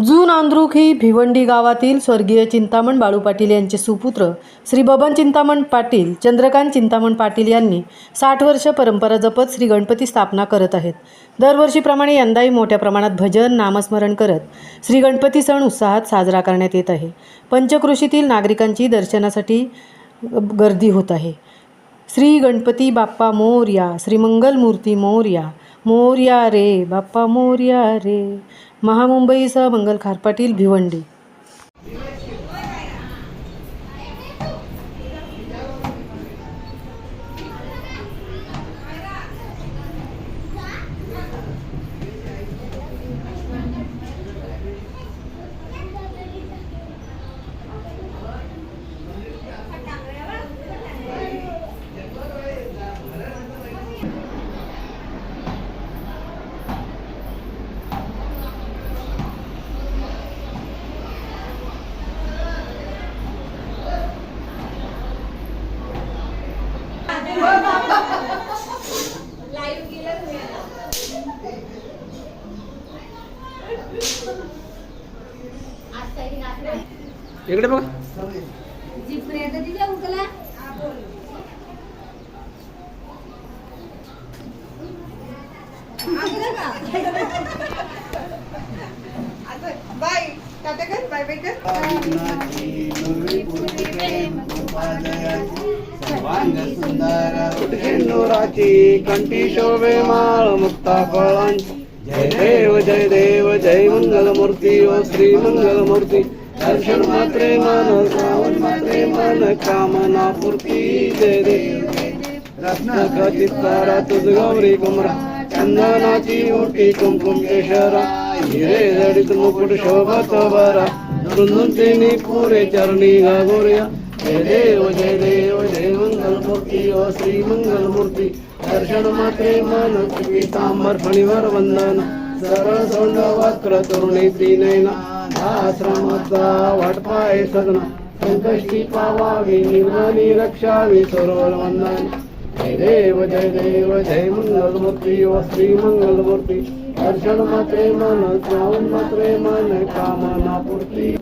जून अंध्रुखी भिवंडी गावातील स्वर्गीय चिंतामण बाळू पाटील यांचे सुपुत्र श्री बबन चिंतामण पाटील, चंद्रकांत चिंतामण पाटील यांनी 60 वर्ष परंपरा जपत श्री गणपती स्थापना करत आहेत। दरवर्षीप्रमाणे यंदाही मोठ्या प्रमाणात भजन नामस्मरण करत श्री गणपती सण उत्साहात साजरा करण्यात येत आहे। पंचक्रोशीतील नागरिकांची दर्शनासाठी गर्दी होत आहे। श्री गणपती बाप्पा मोरया, श्री मंगल मूर्ती मोरया, मोरया रे बाप्पा मोरया रे। महामुंबईसह मंगल खारपाटील, भिवंडी। इकडे बघ बाय टाटा कर, बाय बाय कर। सुंदराची कंठी शोभे माळ मुक्ता फळांची। जय देव जय मंगल मूर्ती ओ श्री मंगल मूर्ती। दर्शन मात्रे मन श्रावण मात्रे मन कामना पूर्ती। जय देव रत्न चित्तारा तुझ गौरी कुमरा, चंदनाची ओटी कुमकुम केशरा। हिरे जडित मुकुट शोभत बरा, रुंदून तिन्ही पुरे चरणी गागोर्या। जय देव जय मंगल मूर्ती ओ श्री मंगल मूर्ती। दर्शन मात्रे मन पीतांबर फणीवर वंदन। सरळ सोंड वक्र तरुणी त्रिनयना, आश्रमाचा वाटपाय सगना। संकष्टी पावावी निर्मली रक्षावी सरोवर वंदन। जय देव जय मंगल मूर्ती ओ श्री मंगल मूर्ती। दर्शन मात्रे मन श्रावण मात्रे मन कामना पूर्ती।